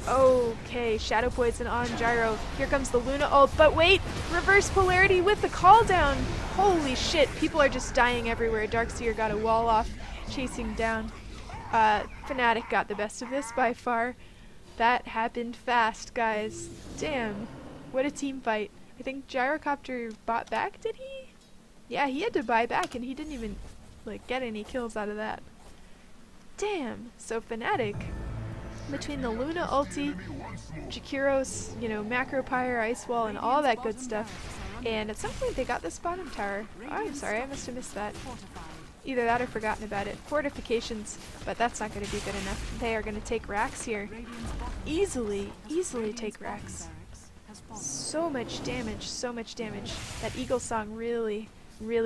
Okay, Shadow Poison on Gyro. Here comes the Luna ult, but wait! Reverse polarity with the call down! Holy shit, people are just dying everywhere. Darkseer got a wall off, chasing down. Fnatic got the best of this by far. That happened fast, guys. Damn, what a team fight. I think Gyrocopter bought back, did he? Yeah, he had to buy back and he didn't even get any kills out of that. Damn, so Fnatic, between the Luna ulti, Jakiro's, Macro Pyre, Ice Wall, and all that good stuff, and at some point they got this bottom tower. Oh, I'm sorry, I must have missed that. Either that or forgotten about it. Fortifications, but that's not going to be good enough. They are going to take racks here. Easily take racks. So much damage, so much damage. That Eagle Song really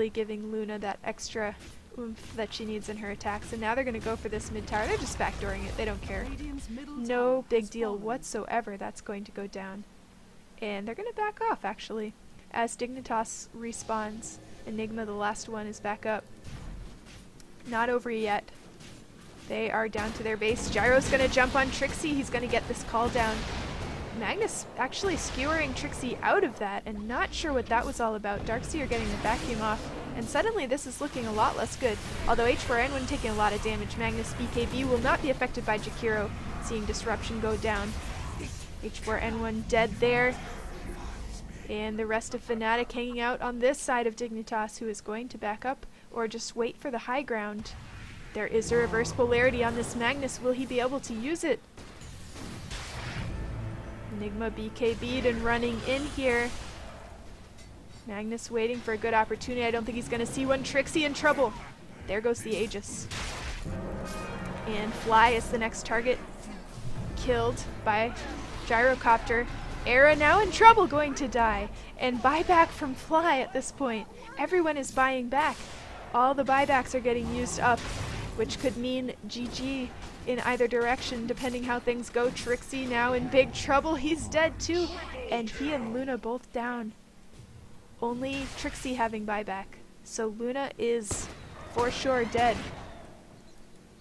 giving Luna that extra oomph that she needs in her attacks, and now they're going to go for this mid tower. They're just backdooring it. They don't care. No big deal whatsoever. That's going to go down. And they're going to back off, actually, as Dignitas respawns. Enigma, the last one, is back up. Not over yet. They are down to their base. Gyro's going to jump on Trixie. He's going to get this call down. Magnus actually skewering Trixie out of that, and not sure what that was all about. Darkseer getting the vacuum off, and suddenly this is looking a lot less good. Although H4N1 taking a lot of damage, Magnus BKB will not be affected by Jakiro, seeing disruption go down. H4N1 dead there, and the rest of Fnatic hanging out on this side of Dignitas, who is going to back up or just wait for the high ground. There is a reverse polarity on this Magnus. Will he be able to use it? Enigma BKB'd and running in here. Magnus waiting for a good opportunity. I don't think he's going to see one. Trixie in trouble. There goes the Aegis. And Fly is the next target. Killed by Gyrocopter. Era now in trouble, going to die. And buyback from Fly at this point. Everyone is buying back. All the buybacks are getting used up, which could mean GG in either direction, depending how things go. Trixie now in big trouble. He's dead too. And he and Luna both down. Only Trixie having buyback. So Luna is for sure dead.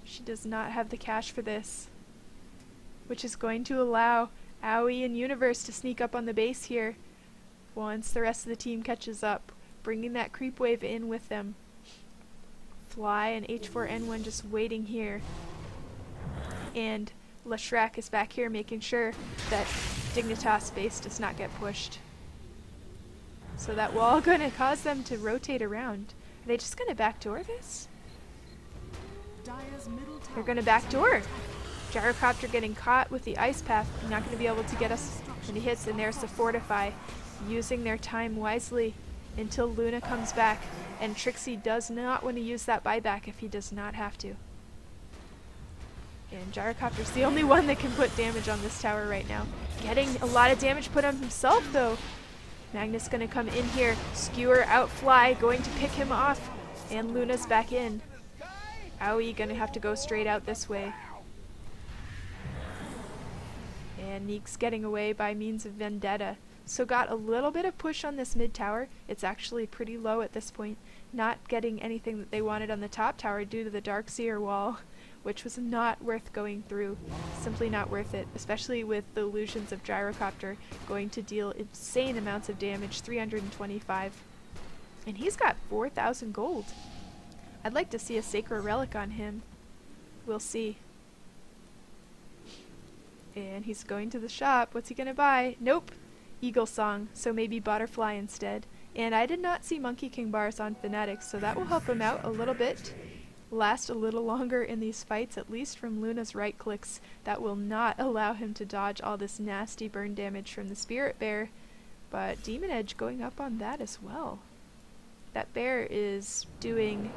She does not have the cash for this, which is going to allow Aoi and Universe to sneak up on the base here once the rest of the team catches up, bringing that creep wave in with them. Fly and H4N1 just waiting here. And Leshrac is back here making sure that Dignitas base does not get pushed. So that wall going to cause them to rotate around. Are they just going to backdoor this? They're going to backdoor. Gyrocopter getting caught with the ice path. Not going to be able to get us any hits. And there's the Fortify. Using their time wisely until Luna comes back. And Trixie does not want to use that buyback if he does not have to. And Gyrocopter's the only one that can put damage on this tower right now. Getting a lot of damage put on himself though. Magnus gonna come in here, skewer out Fly, going to pick him off, and Luna's back in. Aoi gonna have to go straight out this way. And Neek's getting away by means of Vendetta. So got a little bit of push on this mid tower. It's actually pretty low at this point. Not getting anything that they wanted on the top tower due to the Darkseer wall, which was not worth going through. Simply not worth it, especially with the illusions of Gyrocopter going to deal insane amounts of damage, 325. And he's got 4,000 gold. I'd like to see a Sacred Relic on him. We'll see. And he's going to the shop. What's he gonna buy? Nope. Eagle Song, so maybe Butterfly instead. And I did not see Monkey King bars on Fnatic, so that will help him out a little bit. Last a little longer in these fights, at least from Luna's right clicks. That will not allow him to dodge all this nasty burn damage from the Spirit Bear. But Demon Edge going up on that as well. That bear is doing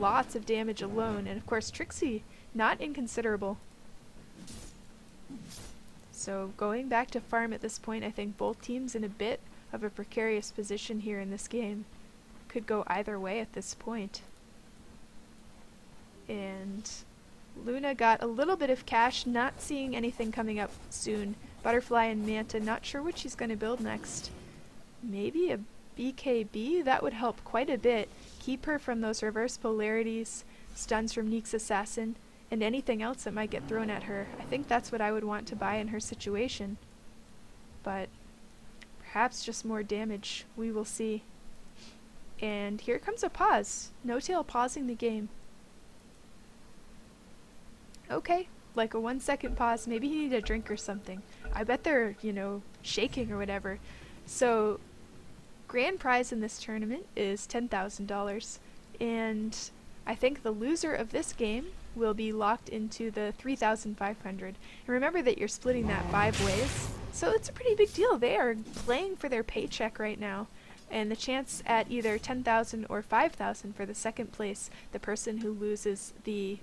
lots of damage alone, and of course Trixie, not inconsiderable. So going back to farm at this point, I think both teams in a bit of a precarious position here in this game. Could go either way at this point. And Luna got a little bit of cash, not seeing anything coming up soon. Butterfly and Manta, not sure what she's going to build next. Maybe a BKB? That would help quite a bit. Keep her from those reverse polarities, stuns from Neek's Assassin, and anything else that might get thrown at her. I think that's what I would want to buy in her situation. But perhaps just more damage. We will see. And here comes a pause. No-Tail pausing the game. Okay, like a 1 second pause. Maybe he needed a drink or something. I bet they're, you know, shaking or whatever. So, grand prize in this tournament is $10,000. And I think the loser of this game will be locked into the 3,500. And remember that you're splitting that 5 ways. So it's a pretty big deal. They are playing for their paycheck right now. And the chance at either 10,000 or 5,000 for the second place, the person who loses the,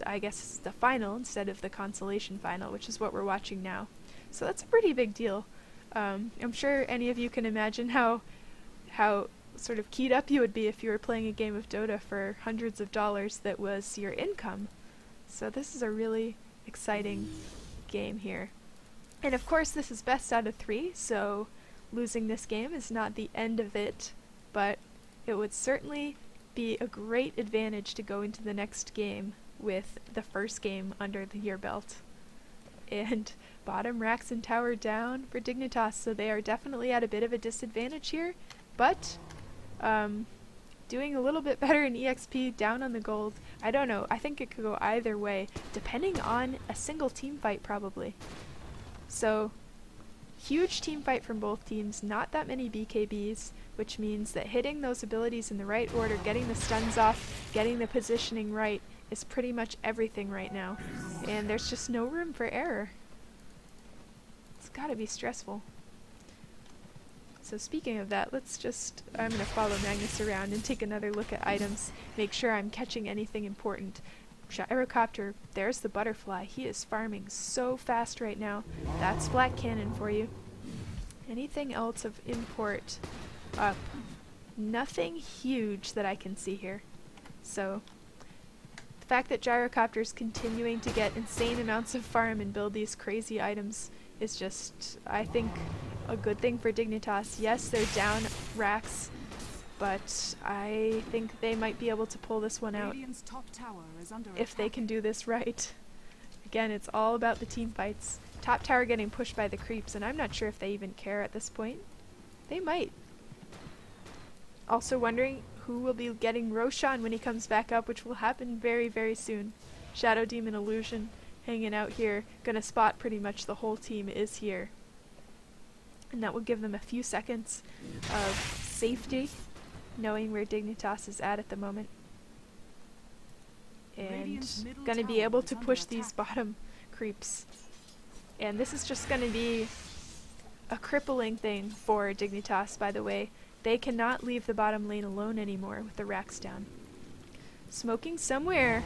I guess, the final instead of the Consolation Final, which is what we're watching now. So that's a pretty big deal. I'm sure any of you can imagine how sort of keyed up you would be if you were playing a game of Dota for hundreds of dollars that was your income. So this is a really exciting game here. And of course this is best out of 3, so losing this game is not the end of it, but it would certainly be a great advantage to go into the next game with the first game under your belt. And bottom racks and tower down for Dignitas, so they are definitely at a bit of a disadvantage here, but doing a little bit better in EXP, down on the gold. I don't know, I think it could go either way, depending on a single team fight probably. So, huge team fight from both teams, not that many BKBs, which means that hitting those abilities in the right order, getting the stuns off, getting the positioning right, is pretty much everything right now. And there's just no room for error. It's gotta be stressful. So speaking of that, I'm gonna follow Magnus around and take another look at items, make sure I'm catching anything important. Gyrocopter, there's the Butterfly. He is farming so fast right now. That's Black Cannon for you. Anything else of import up? Nothing huge that I can see here. So, the fact that Gyrocopter is continuing to get insane amounts of farm and build these crazy items is just, I think, a good thing for Dignitas. Yes, they're down racks, but I think they might be able to pull this one out if they can do this right. Again, it's all about the team fights. Top tower getting pushed by the creeps, and I'm not sure if they even care at this point. They might. Also wondering who will be getting Roshan when he comes back up, which will happen very, very soon. Shadow Demon Illusion hanging out here. Gonna spot pretty much the whole team is here. And that will give them a few seconds of safety, knowing where Dignitas is at the moment. And gonna be able to push these bottom creeps. And this is just gonna be a crippling thing for Dignitas, by the way. They cannot leave the bottom lane alone anymore with the racks down. Smoking somewhere.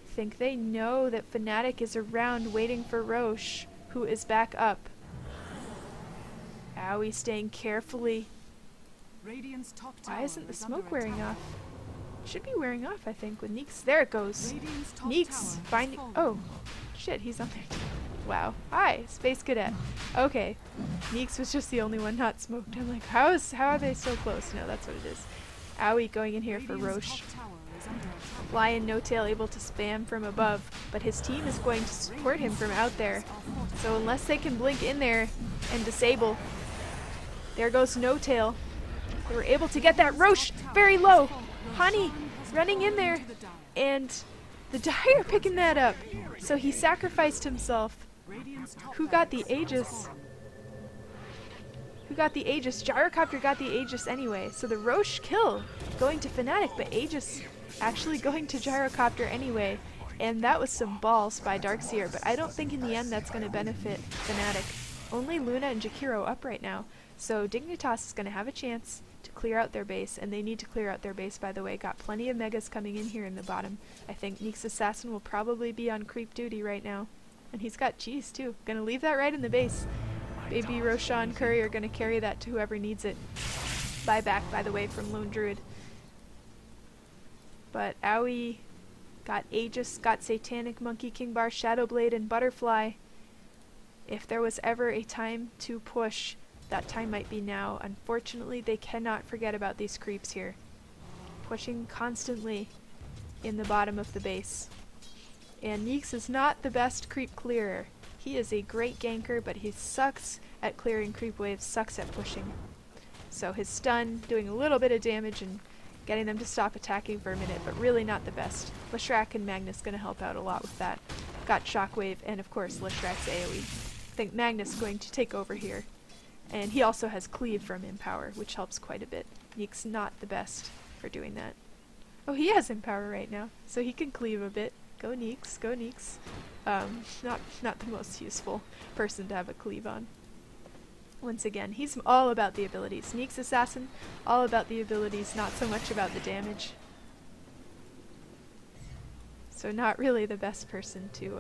I think they know that Fnatic is around waiting for Roche, who is back up. Owie staying carefully. Why isn't the smoke wearing off? It should be wearing off, I think, with Neeks. There it goes. Neeks finding. Oh, shit, he's on there. Wow. Hi, Space Cadet. Okay. Neeks was just the only one not smoked. I'm like, how are they so close? No, that's what it is. Owie going in here for Roche. Lion No Tail able to spam from above, but his team is going to support him from out there. So unless they can blink in there and disable, there goes No Tail. They were able to get that Roche very low. Honey running in there, and the Dire picking that up. So he sacrificed himself. Who got the Aegis? Who got the Aegis? Gyrocopter got the Aegis anyway. So the Roche kill going to Fnatic, but Aegis actually going to Gyrocopter anyway. And that was some balls by Darkseer, but I don't think in the end that's going to benefit Fnatic. Only Luna and Jakiro up right now. So Dignitas is going to have a chance to clear out their base, and they need to clear out their base, by the way. Got plenty of megas coming in here in the bottom. I think Neek's Assassin will probably be on creep duty right now. And he's got cheese too. Gonna leave that right in the base. Baby Roshan Curry are gonna carry that to whoever needs it. Buyback, by the way, from Lone Druid. But Owie got Aegis, got Satanic Monkey, King Bar, Shadowblade, and Butterfly. If there was ever a time to push, that time might be now. Unfortunately, they cannot forget about these creeps here. Pushing constantly in the bottom of the base. And Neeks is not the best creep clearer. He is a great ganker, but he sucks at clearing creep waves, sucks at pushing. So his stun, doing a little bit of damage and getting them to stop attacking for a minute, but really not the best. Leshrac and Magnus gonna help out a lot with that. Got Shockwave, and of course Leshrac's AoE. I think Magnus going to take over here. And he also has Cleave from Empower, which helps quite a bit. Neek's not the best for doing that. Oh, he has Empower right now, so he can cleave a bit. Go Neeks, go Neeks. Not the most useful person to have a cleave on. Once again, he's all about the abilities. Neeks Assassin, all about the abilities, not so much about the damage. So not really the best person to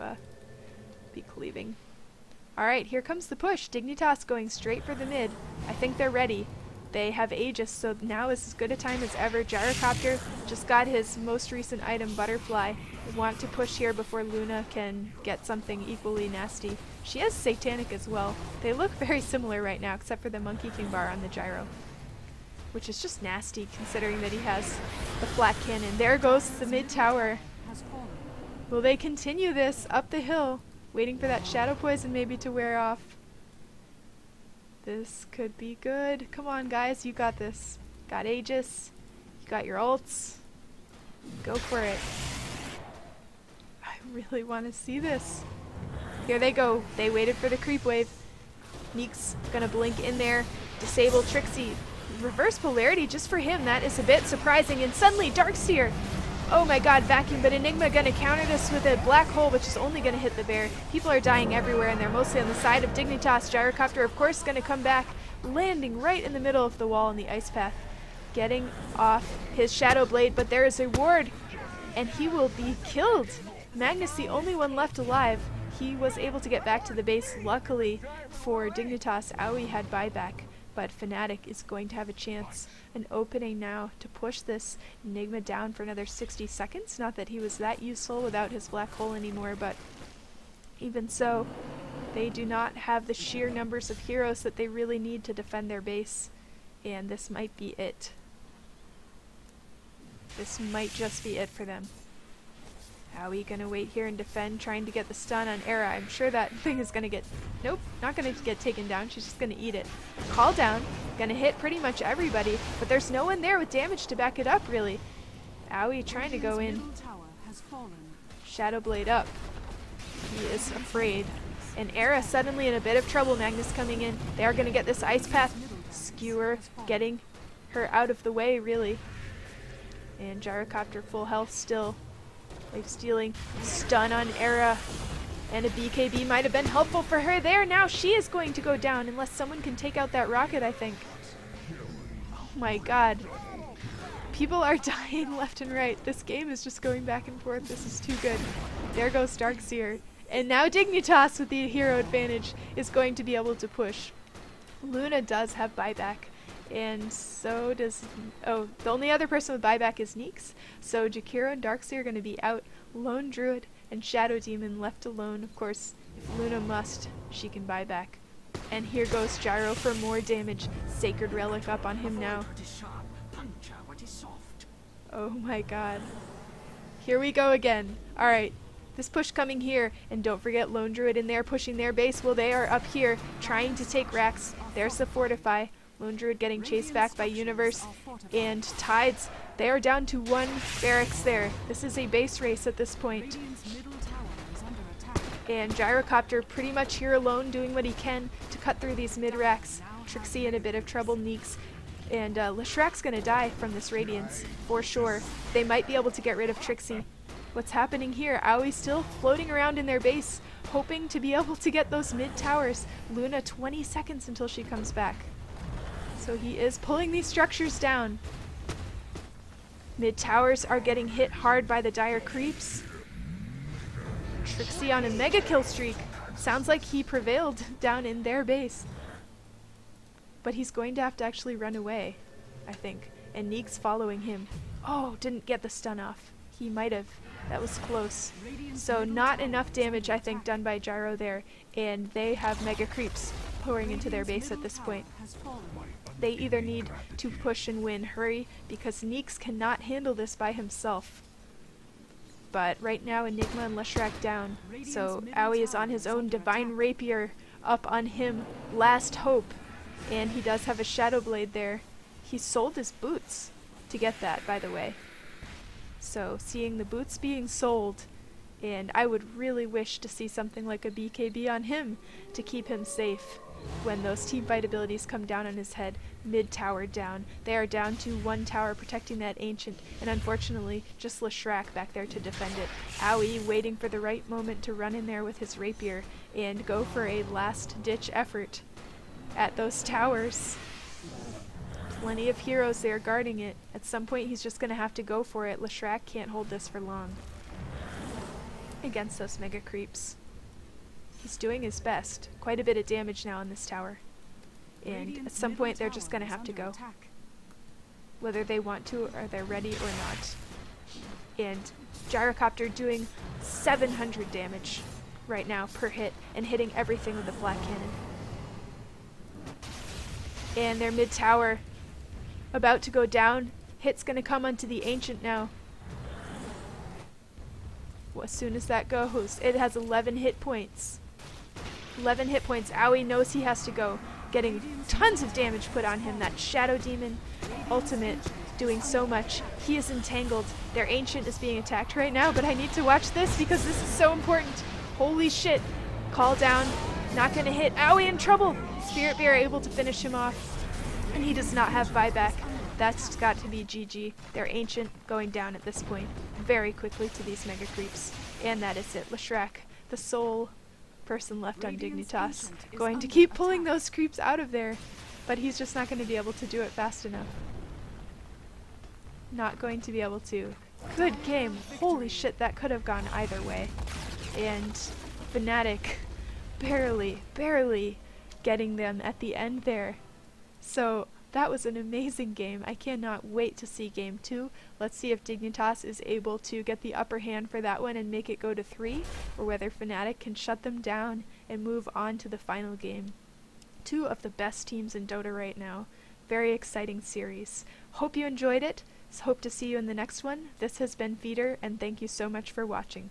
be cleaving. Alright, here comes the push. Dignitas going straight for the mid. I think they're ready. They have Aegis, so now is as good a time as ever. Gyrocopter just got his most recent item, Butterfly. They want to push here before Luna can get something equally nasty. She has Satanic as well. They look very similar right now, except for the Monkey King bar on the Gyro, which is just nasty considering that he has the flat cannon. There goes the mid tower. Will they continue this up the hill? Waiting for that Shadow Poison maybe to wear off. This could be good. Come on, guys, you got this. Got Aegis. You got your ults. Go for it. I really want to see this. Here they go. They waited for the creep wave. Neek's gonna blink in there. Disable Trixie. Reverse polarity just for him. That is a bit surprising. And suddenly, Darkseer. Oh my god, Vacuum, but Enigma gonna counter this with a black hole, which is only gonna hit the bear. People are dying everywhere, and they're mostly on the side of Dignitas. Gyrocopter, of course, gonna come back, landing right in the middle of the wall in the ice path, getting off his Shadow Blade, but there is a ward, and he will be killed. Magnus, the only one left alive. He was able to get back to the base. Luckily for Dignitas, Owie had buyback, but Fnatic is going to have a chance, an opening now to push this Enigma down for another 60 seconds. Not that he was that useful without his black hole anymore, but even so, they do not have the sheer numbers of heroes that they really need to defend their base, and this might be it. This might just be it for them. Owie gonna wait here and defend, trying to get the stun on Era. I'm sure that thing is gonna get... Nope, not gonna get taken down. She's just gonna eat it. Call down. Gonna hit pretty much everybody, but there's no one there with damage to back it up, really. Owie trying to go in. Shadow Blade up. He is afraid. And Era suddenly in a bit of trouble. Magnus coming in. They are gonna get this ice path. Skewer getting her out of the way, really. And Gyrocopter full health still. Life stealing, stun on Era, and a BKB might have been helpful for her there. Now she is going to go down unless someone can take out that rocket, I think. Oh my god. People are dying left and right. This game is just going back and forth. This is too good. There goes Darkseer. And now Dignitas with the hero advantage is going to be able to push. Luna does have buyback. And so does... Oh, the only other person with buyback is Neeks. So Jakiro and Darkseer are going to be out. Lone Druid and Shadow Demon left alone. Of course, If Luna must, she can buy back. And here goes Gyro for more damage. Sacred Relic up on him now. Oh my god. Here we go again. Alright. This push coming here, and don't forget Lone Druid in there pushing their base. Well, they are up here trying to take racks. There's the Fortify. Lone Druid getting chased back by Universe and Tides. They are down to one barracks there. This is a base race at this point. And Gyrocopter pretty much here alone doing what he can to cut through these mid racks. Trixie in a bit of trouble, Neeks. And Leshrack's gonna die from this Radiance, for sure. They might be able to get rid of Trixie. What's happening here? Aoi still floating around in their base, hoping to be able to get those mid towers. Luna 20 seconds until she comes back. So he is pulling these structures down. Mid towers are getting hit hard by the dire creeps. Trixie on a mega kill streak. Sounds like he prevailed down in their base. But he's going to have to actually run away, I think. And Neek's following him. Oh, didn't get the stun off. He might have. That was close. So not enough damage, I think, done by Gyro there. And they have mega creeps pouring into their base at this point. They either need to push and win, hurry, because Neeks cannot handle this by himself. But right now Enigma and Leshrac down. So Aoi is on his own. Divine Rapier up on him. Last hope. And he does have a Shadow Blade there. He sold his boots to get that, by the way. So seeing the boots being sold, and I would really wish to see something like a BKB on him to keep him safe when those team fight abilities come down on his head. Mid tower down. They are down to one tower protecting that Ancient, and unfortunately just Leshrac back there to defend it. Aoi waiting for the right moment to run in there with his rapier and go for a last ditch effort at those towers. Plenty of heroes there guarding it. At some point he's just gonna have to go for it. Leshrac can't hold this for long against those mega creeps. He's doing his best. Quite a bit of damage now on this tower. And at some point they're just gonna have to go. Whether they want to or they're ready or not. And Gyrocopter doing 700 damage right now per hit and hitting everything with the Black Cannon. And their mid tower about to go down. Hit's gonna come onto the Ancient now. Well, as soon as that goes, it has 11 hit points. 11 hit points. Aoi knows he has to go. Getting tons of damage put on him. That Shadow Demon ultimate doing so much. He is entangled. Their Ancient is being attacked right now, but I need to watch this because this is so important. Holy shit. Call down. Not gonna hit. Aoi in trouble. Spirit Bear able to finish him off. And he does not have buyback. That's got to be GG. Their Ancient going down at this point very quickly to these mega creeps. And that is it. Leshrac, the sole person left on Dignitas, going to keep pulling those creeps out of there, but he's just not going to be able to do it fast enough. Not going to be able to. Good game. Holy shit, that could have gone either way. And Fnatic barely getting them at the end there. So that was an amazing game. I cannot wait to see game 2. Let's see if Dignitas is able to get the upper hand for that one and make it go to 3, or whether Fnatic can shut them down and move on to the final game. Two of the best teams in Dota right now. Very exciting series. Hope you enjoyed it. Hope to see you in the next one. This has been Feeder, and thank you so much for watching.